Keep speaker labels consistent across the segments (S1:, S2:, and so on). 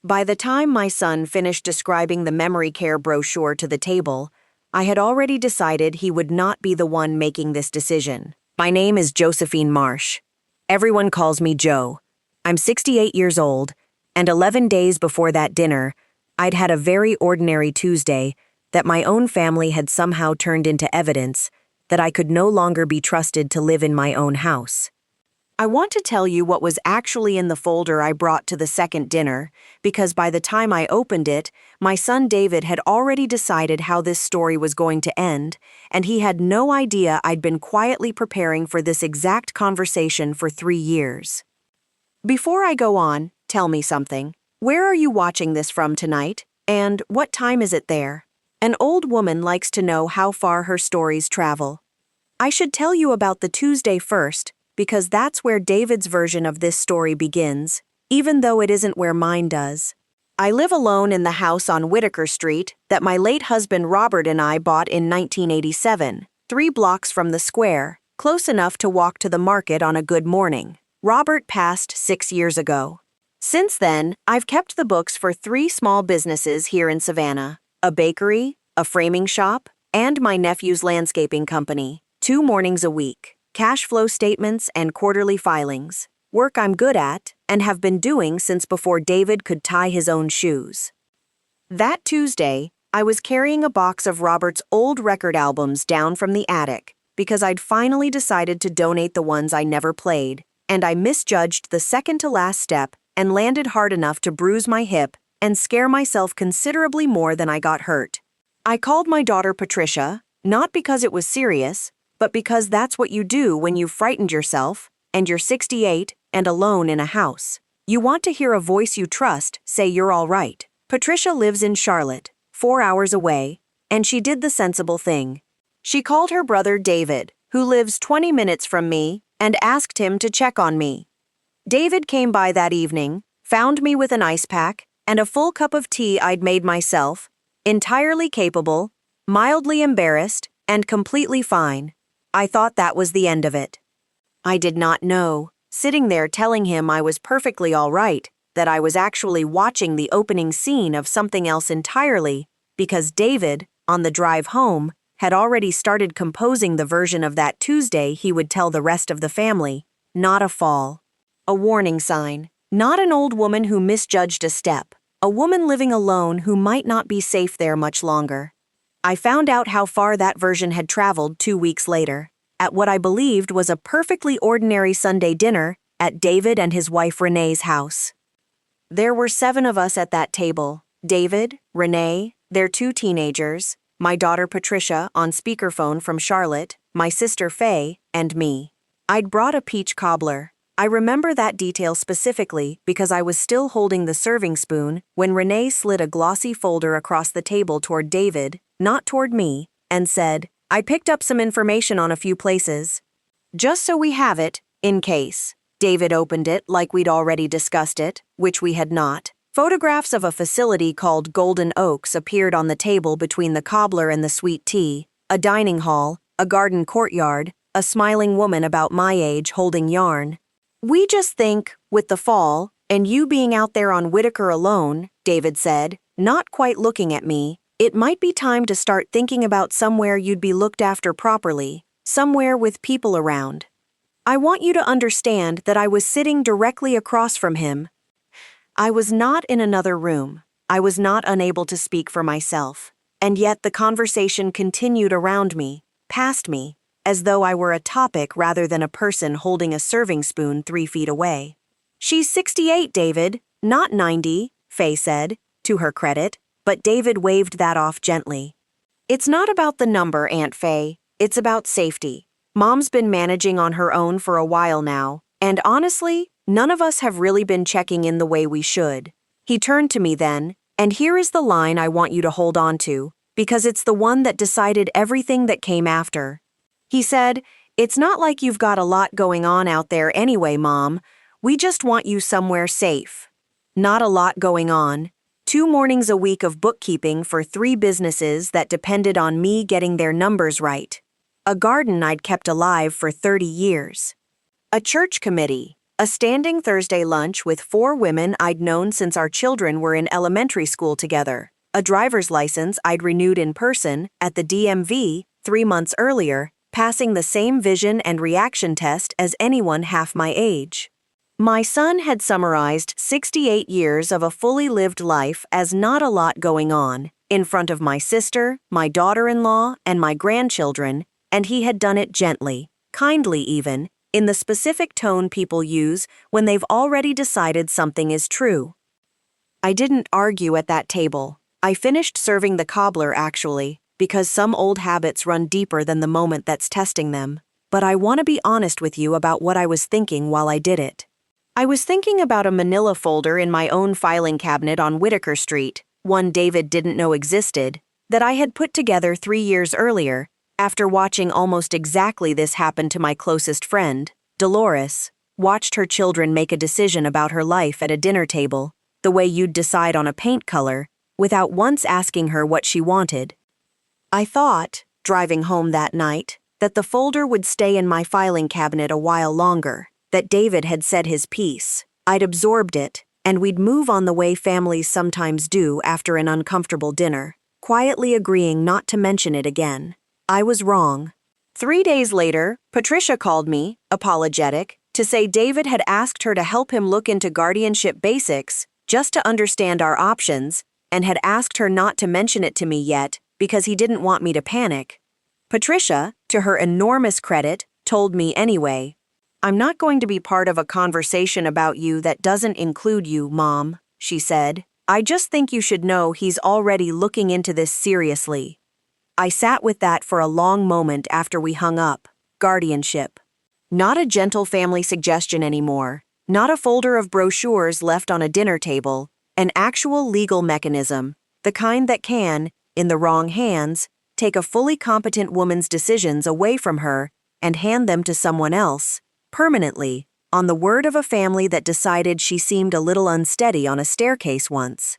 S1: By the time my son finished describing the memory care brochure to the table, I had already decided he would not be the one making this decision. My name is Josephine Marsh. Everyone calls me Jo. I'm 68 years old, and 11 days before that dinner, I'd had a very ordinary Tuesday that my own family had somehow turned into evidence that I could no longer be trusted to live in my own house. I want to tell you what was actually in the folder I brought to the second dinner, because by the time I opened it, my son David had already decided how this story was going to end, and he had no idea I'd been quietly preparing for this exact conversation for 3 years. Before I go on, tell me something. Where are you watching this from tonight, and what time is it there? An old woman likes to know how far her stories travel. I should tell you about the Tuesday first, because that's where David's version of this story begins, even though it isn't where mine does. I live alone in the house on Whitaker Street that my late husband Robert and I bought in 1987, 3 blocks from the square, close enough to walk to the market on a good morning. Robert passed 6 years ago. Since then, I've kept the books for 3 small businesses here in Savannah, a bakery, a framing shop, and my nephew's landscaping company, 2 mornings a week. Cash flow statements and quarterly filings, work I'm good at and have been doing since before David could tie his own shoes. That Tuesday, I was carrying a box of Robert's old record albums down from the attic because I'd finally decided to donate the ones I never played, and I misjudged the second-to-last step and landed hard enough to bruise my hip and scare myself considerably more than I got hurt. I called my daughter Patricia, not because it was serious, but because that's what you do when you've frightened yourself, and you're 68 and alone in a house. You want to hear a voice you trust say you're all right. Patricia lives in Charlotte, 4 hours away, and she did the sensible thing. She called her brother David, who lives 20 minutes from me, and asked him to check on me. David came by that evening, found me with an ice pack and a full cup of tea I'd made myself, entirely capable, mildly embarrassed, and completely fine. I thought that was the end of it. I did not know, sitting there telling him I was perfectly all right, that I was actually watching the opening scene of something else entirely, because David, on the drive home, had already started composing the version of that Tuesday he would tell the rest of the family. Not a fall. A warning sign. Not an old woman who misjudged a step. A woman living alone who might not be safe there much longer. I found out how far that version had traveled 2 weeks later, at what I believed was a perfectly ordinary Sunday dinner at David and his wife Renee's house. There were 7 of us at that table: David, Renee, their 2 teenagers, my daughter Patricia on speakerphone from Charlotte, my sister Faye, and me. I'd brought a peach cobbler. I remember that detail specifically because I was still holding the serving spoon when Renee slid a glossy folder across the table toward David, not toward me, and said, "I picked up some information on a few places. Just so we have it, in case." David opened it like we'd already discussed it, which we had not. Photographs of a facility called Golden Oaks appeared on the table between the cobbler and the sweet tea, a dining hall, a garden courtyard, a smiling woman about my age holding yarn. "We just think, with the fall, and you being out there on Whitaker alone," David said, not quite looking at me, "it might be time to start thinking about somewhere you'd be looked after properly, somewhere with people around." I want you to understand that I was sitting directly across from him. I was not in another room. I was not unable to speak for myself. And yet the conversation continued around me, past me, as though I were a topic rather than a person holding a serving spoon 3 feet away. "She's 68, David, not 90, Faye said, to her credit, but David waved that off gently. "It's not about the number, Aunt Faye. It's about safety. Mom's been managing on her own for a while now, and honestly, none of us have really been checking in the way we should." He turned to me then, and here is the line I want you to hold on to, because it's the one that decided everything that came after. He said, "It's not like you've got a lot going on out there anyway, Mom. We just want you somewhere safe." Not a lot going on. 2 mornings a week of bookkeeping for 3 businesses that depended on me getting their numbers right. A garden I'd kept alive for 30 years. A church committee, A standing Thursday lunch with 4 women I'd known since our children were in elementary school together. A driver's license I'd renewed in person at the DMV 3 months earlier, passing the same vision and reaction test as anyone half my age. My son had summarized 68 years of a fully lived life as not a lot going on, in front of my sister, my daughter-in-law, and my grandchildren, and he had done it gently, kindly even, in the specific tone people use when they've already decided something is true. I didn't argue at that table. I finished serving the cobbler, actually, because some old habits run deeper than the moment that's testing them. But I want to be honest with you about what I was thinking while I did it. I was thinking about a manila folder in my own filing cabinet on Whitaker Street, one David didn't know existed, that I had put together 3 years earlier, after watching almost exactly this happen to my closest friend, Dolores, watched her children make a decision about her life at a dinner table, the way you'd decide on a paint color, without once asking her what she wanted. I thought, driving home that night, that the folder would stay in my filing cabinet a while longer, that David had said his piece, I'd absorbed it, and we'd move on the way families sometimes do after an uncomfortable dinner, quietly agreeing not to mention it again. I was wrong. 3 days later, Patricia called me, apologetic, to say David had asked her to help him look into guardianship basics, just to understand our options, and had asked her not to mention it to me yet because he didn't want me to panic. Patricia, to her enormous credit, told me anyway. "I'm not going to be part of a conversation about you that doesn't include you, Mom," she said. "I just think you should know he's already looking into this seriously." I sat with that for a long moment after we hung up. Guardianship. Not a gentle family suggestion anymore. Not a folder of brochures left on a dinner table. An actual legal mechanism, the kind that can, in the wrong hands, take a fully competent woman's decisions away from her and hand them to someone else, permanently, on the word of a family that decided she seemed a little unsteady on a staircase once.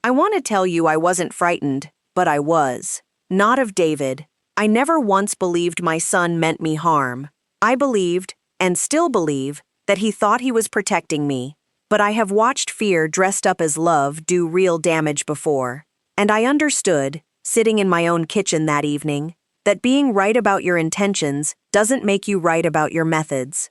S1: I want to tell you I wasn't frightened, but I was. Not of David. I never once believed my son meant me harm. I believed, and still believe, that he thought he was protecting me. But I have watched fear dressed up as love do real damage before. And I understood, sitting in my own kitchen that evening, that being right about your intentions doesn't make you right about your methods.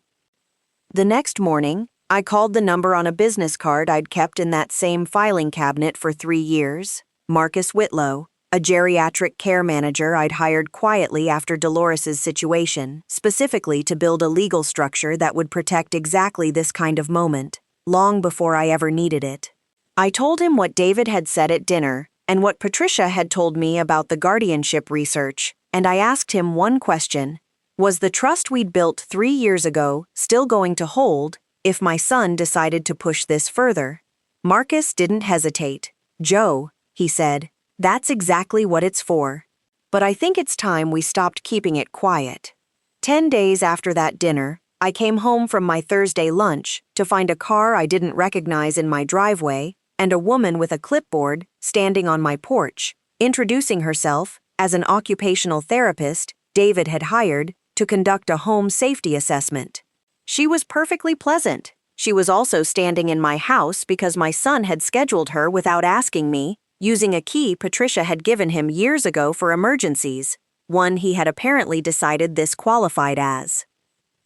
S1: The next morning, I called the number on a business card I'd kept in that same filing cabinet for 3 years. Marcus Whitlow, a geriatric care manager I'd hired quietly after Dolores's situation, specifically to build a legal structure that would protect exactly this kind of moment, long before I ever needed it. I told him what David had said at dinner and what Patricia had told me about the guardianship research, and I asked him one question. Was the trust we'd built 3 years ago still going to hold if my son decided to push this further? Marcus didn't hesitate. "Joe," he said, "that's exactly what it's for. But I think it's time we stopped keeping it quiet." 10 days after that dinner, I came home from my Thursday lunch to find a car I didn't recognize in my driveway and a woman with a clipboard standing on my porch, introducing herself as an occupational therapist David had hired to conduct a home safety assessment. She was perfectly pleasant. She was also standing in my house because my son had scheduled her without asking me, using a key Patricia had given him years ago for emergencies, one he had apparently decided this qualified as.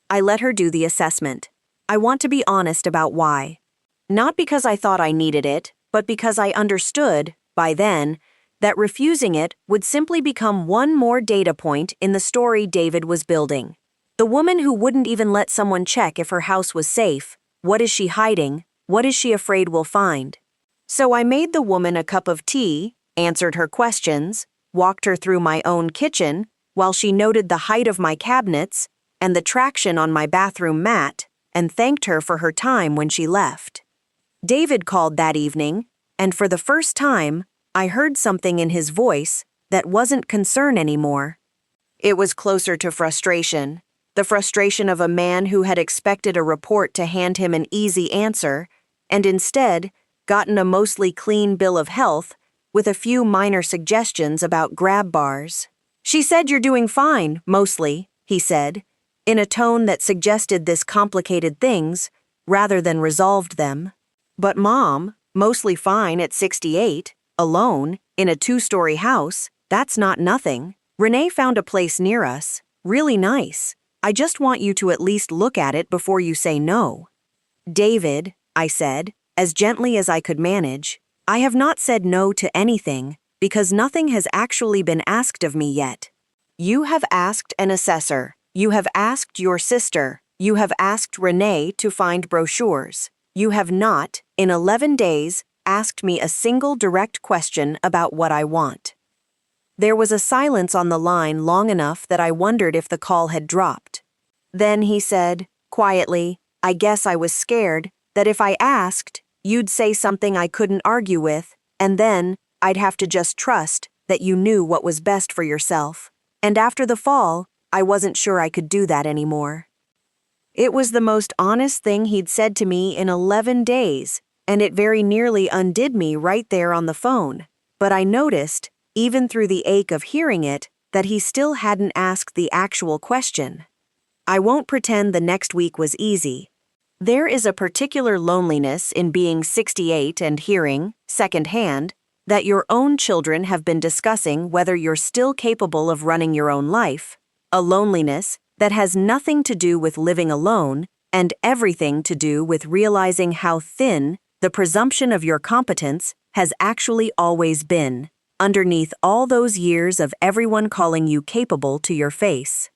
S1: I let her do the assessment. I want to be honest about why. Not because I thought I needed it, but because I understood, by then, that refusing it would simply become one more data point in the story David was building. The woman who wouldn't even let someone check if her house was safe. What is she hiding? What is she afraid we'll find? So I made the woman a cup of tea, answered her questions, walked her through my own kitchen, while she noted the height of my cabinets and the traction on my bathroom mat, and thanked her for her time when she left. David called that evening, and for the first time, I heard something in his voice that wasn't concern anymore. It was closer to frustration, the frustration of a man who had expected a report to hand him an easy answer, and instead gotten a mostly clean bill of health with a few minor suggestions about grab bars. "She said you're doing fine, mostly," he said, in a tone that suggested this complicated things rather than resolved them. But Mom, mostly fine at 68, alone, in a 2-story house, that's not nothing. Renee found a place near us. Really nice. I just want you to at least look at it before you say no. David, I said, as gently as I could manage, I have not said no to anything because nothing has actually been asked of me yet. You have asked an assessor. You have asked your sister. You have asked Renee to find brochures. You have not, in 11 days, asked me a single direct question about what I want. There was a silence on the line long enough that I wondered if the call had dropped. Then he said, quietly, I guess I was scared that if I asked, you'd say something I couldn't argue with, and then I'd have to just trust that you knew what was best for yourself. And after the fall, I wasn't sure I could do that anymore. It was the most honest thing he'd said to me in 11 days, and it very nearly undid me right there on the phone. But I noticed, even through the ache of hearing it, that he still hadn't asked the actual question. I won't pretend the next week was easy. There is a particular loneliness in being 68 and hearing, secondhand, that your own children have been discussing whether you're still capable of running your own life, a loneliness that has nothing to do with living alone and everything to do with realizing how thin the presumption of your competence has actually always been, underneath all those years of everyone calling you capable to your face.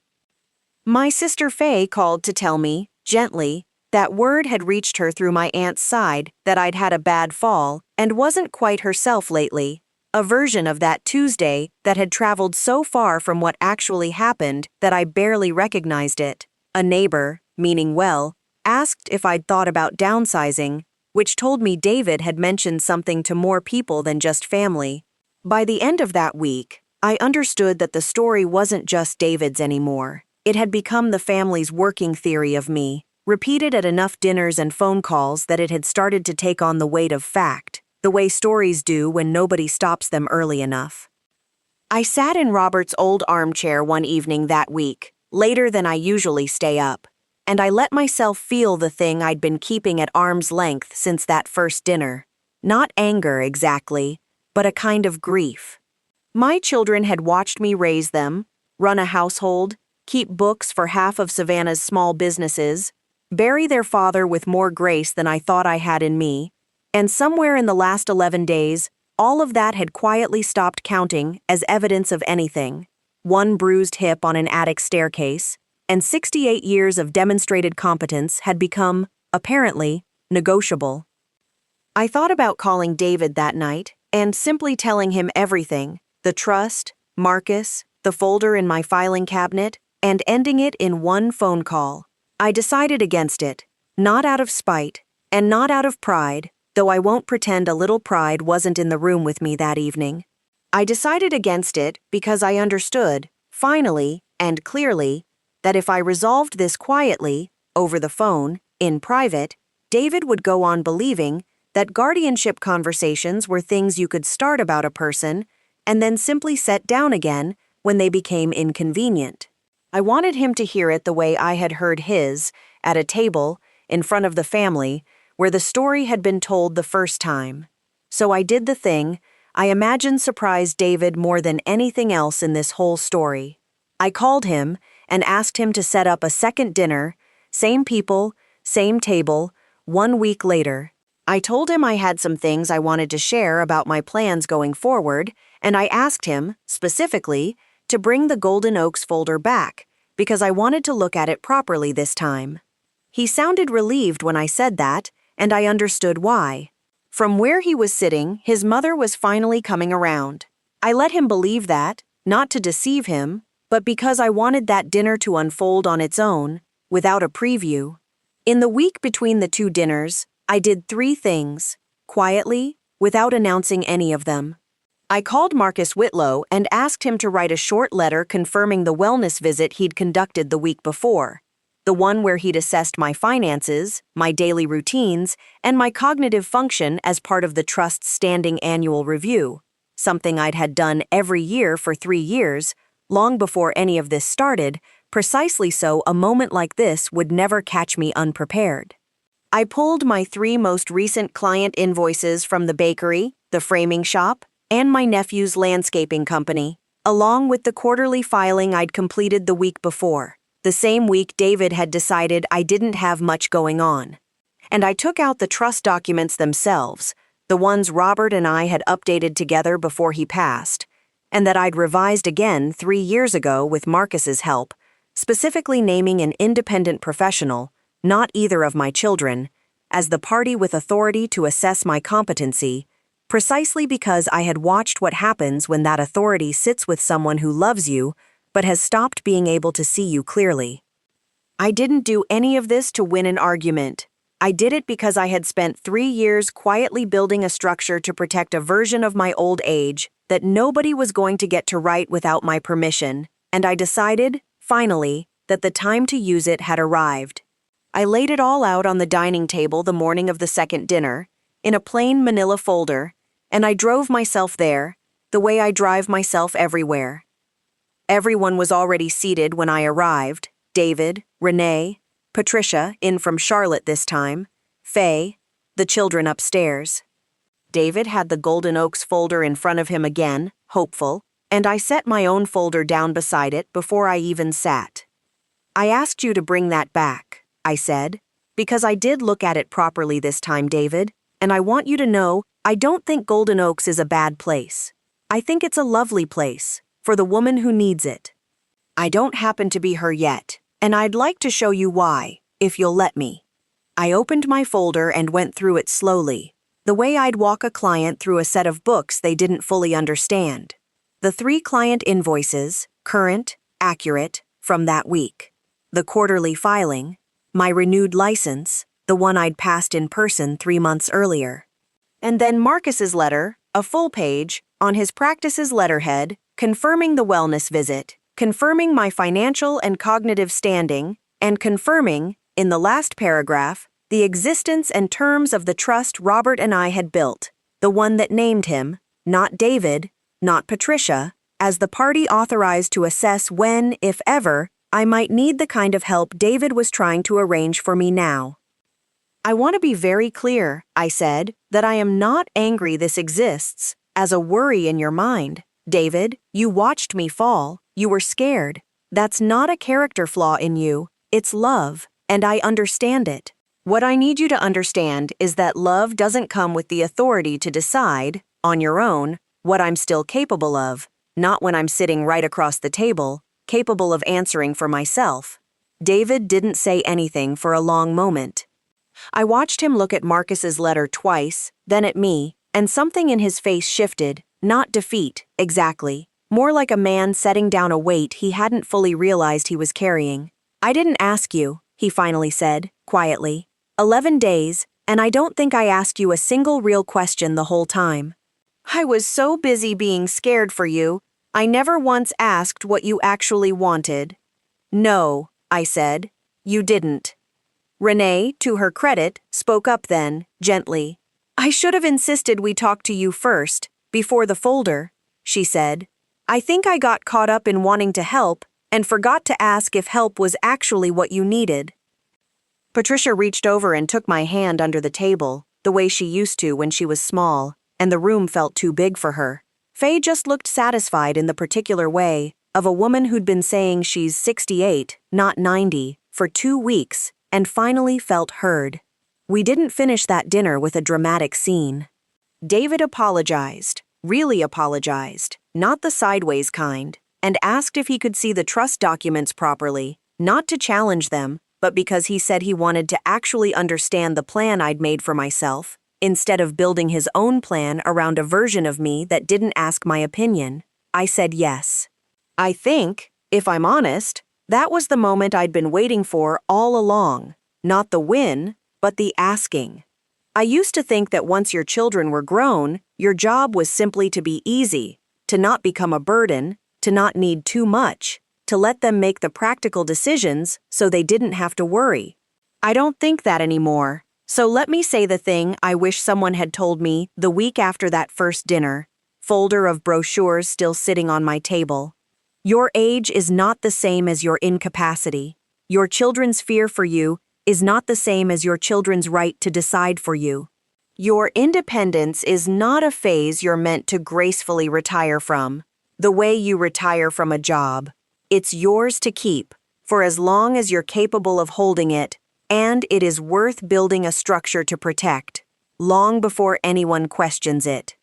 S1: My sister Faye called to tell me, gently, that word had reached her through my aunt's side that I'd had a bad fall and wasn't quite herself lately, a version of that Tuesday that had traveled so far from what actually happened that I barely recognized it. A neighbor, meaning well, asked if I'd thought about downsizing, which told me David had mentioned something to more people than just family. By the end of that week, I understood that the story wasn't just David's anymore. It had become the family's working theory of me, repeated at enough dinners and phone calls that it had started to take on the weight of fact, the way stories do when nobody stops them early enough. I sat in Robert's old armchair one evening that week, later than I usually stay up, and I let myself feel the thing I'd been keeping at arm's length since that first dinner. Not anger exactly, but a kind of grief. My children had watched me raise them, run a household, keep books for half of Savannah's small businesses, bury their father with more grace than I thought I had in me, and somewhere in the last 11 days, all of that had quietly stopped counting as evidence of anything. One bruised hip on an attic staircase, and 68 years of demonstrated competence had become, apparently, negotiable. I thought about calling David that night and simply telling him everything, the trust, Marcus, the folder in my filing cabinet, and ending it in one phone call. I decided against it, not out of spite, and not out of pride, though I won't pretend a little pride wasn't in the room with me that evening. I decided against it because I understood, finally and clearly, that if I resolved this quietly, over the phone, in private, David would go on believing that guardianship conversations were things you could start about a person and then simply set down again when they became inconvenient. I wanted him to hear it the way I had heard his, at a table, in front of the family, where the story had been told the first time. So I did the thing I imagine surprised David more than anything else in this whole story. I called him and asked him to set up a second dinner, same people, same table, 1 week later. I told him I had some things I wanted to share about my plans going forward, and I asked him, specifically, to bring the Golden Oaks folder back, because I wanted to look at it properly this time. He sounded relieved when I said that, and I understood why. From where he was sitting, his mother was finally coming around. I let him believe that, not to deceive him, but because I wanted that dinner to unfold on its own, without a preview. In the week between the 2 dinners, I did 3 things, quietly, without announcing any of them. I called Marcus Whitlow and asked him to write a short letter confirming the wellness visit he'd conducted the week before, the one where he'd assessed my finances, my daily routines, and my cognitive function as part of the Trust's standing annual review, something I'd had done every year for 3 years, long before any of this started, precisely so a moment like this would never catch me unprepared. I pulled my 3 most recent client invoices from the bakery, the framing shop, and my nephew's landscaping company, along with the quarterly filing I'd completed the week before, the same week David had decided I didn't have much going on. And I took out the trust documents themselves, the ones Robert and I had updated together before he passed, and that I'd revised again 3 years ago with Marcus's help, specifically naming an independent professional, not either of my children, as the party with authority to assess my competency, precisely because I had watched what happens when that authority sits with someone who loves you but has stopped being able to see you clearly. I didn't do any of this to win an argument. I did it because I had spent 3 years quietly building a structure to protect a version of my old age that nobody was going to get to write without my permission, and I decided, finally, that the time to use it had arrived. I laid it all out on the dining table the morning of the second dinner, in a plain manila folder, and I drove myself there, the way I drive myself everywhere. Everyone was already seated when I arrived: David, Renee, Patricia, in from Charlotte this time, Faye, the children upstairs. David had the Golden Oaks folder in front of him again, hopeful, and I set my own folder down beside it before I even sat. "I asked you to bring that back," I said, "because I did look at it properly this time, David, and I want you to know I don't think Golden Oaks is a bad place. I think it's a lovely place, for the woman who needs it. I don't happen to be her yet, and I'd like to show you why, if you'll let me." I opened my folder and went through it slowly, the way I'd walk a client through a set of books they didn't fully understand. The 3 client invoices, current, accurate, from that week. The quarterly filing, my renewed license, the one I'd passed in person 3 months earlier. And then Marcus's letter, a full page, on his practice's letterhead, confirming the wellness visit, confirming my financial and cognitive standing, and confirming, in the last paragraph, the existence and terms of the trust Robert and I had built, the one that named him, not David, not Patricia, as the party authorized to assess when, if ever, I might need the kind of help David was trying to arrange for me now. "I want to be very clear," I said, "that I am not angry this exists as a worry in your mind. David, you watched me fall. You were scared. That's not a character flaw in you. It's love, and I understand it. What I need you to understand is that love doesn't come with the authority to decide, on your own, what I'm still capable of, not when I'm sitting right across the table, capable of answering for myself." David didn't say anything for a long moment. I watched him look at Marcus's letter twice, then at me, and something in his face shifted, not defeat, exactly, more like a man setting down a weight he hadn't fully realized he was carrying. "I didn't ask you," he finally said, quietly. 11 days, and I don't think I asked you a single real question the whole time. I was so busy being scared for you, I never once asked what you actually wanted." "No," I said, "you didn't." Renee, to her credit, spoke up then, gently. "I should have insisted we talk to you first, before the folder," she said. "I think I got caught up in wanting to help and forgot to ask if help was actually what you needed." Patricia reached over and took my hand under the table, the way she used to when she was small, and the room felt too big for her. Faye just looked satisfied in the particular way of a woman who'd been saying she's 68, not 90, for 2 weeks, and finally felt heard. We didn't finish that dinner with a dramatic scene. David apologized, really apologized, not the sideways kind, and asked if he could see the trust documents properly, not to challenge them, but because he said he wanted to actually understand the plan I'd made for myself, instead of building his own plan around a version of me that didn't ask my opinion. I said yes. I think, if I'm honest, that was the moment I'd been waiting for all along, not the win, but the asking. I used to think that once your children were grown, your job was simply to be easy, to not become a burden, to not need too much, to let them make the practical decisions so they didn't have to worry. I don't think that anymore, so let me say the thing I wish someone had told me the week after that first dinner, folder of brochures still sitting on my table. Your age is not the same as your incapacity. Your children's fear for you is not the same as your children's right to decide for you. Your independence is not a phase you're meant to gracefully retire from, the way you retire from a job. It's yours to keep, for as long as you're capable of holding it, and it is worth building a structure to protect, long before anyone questions it.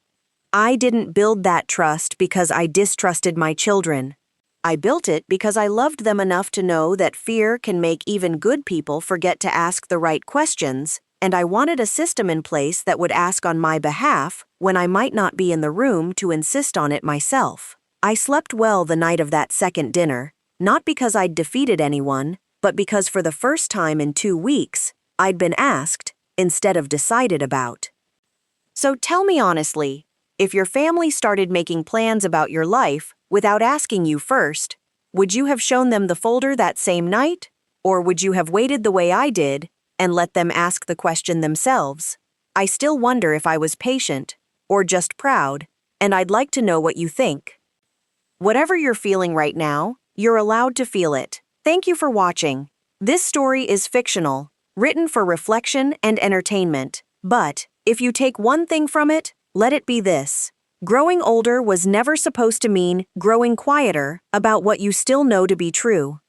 S1: I didn't build that trust because I distrusted my children. I built it because I loved them enough to know that fear can make even good people forget to ask the right questions, and I wanted a system in place that would ask on my behalf when I might not be in the room to insist on it myself. I slept well the night of that second dinner, not because I'd defeated anyone, but because for the first time in 2 weeks, I'd been asked instead of decided about. So tell me honestly, if your family started making plans about your life without asking you first, would you have shown them the folder that same night? Or would you have waited the way I did and let them ask the question themselves? I still wonder if I was patient or just proud, and I'd like to know what you think. Whatever you're feeling right now, you're allowed to feel it. Thank you for watching. This story is fictional, written for reflection and entertainment. But if you take one thing from it, let it be this. Growing older was never supposed to mean growing quieter about what you still know to be true.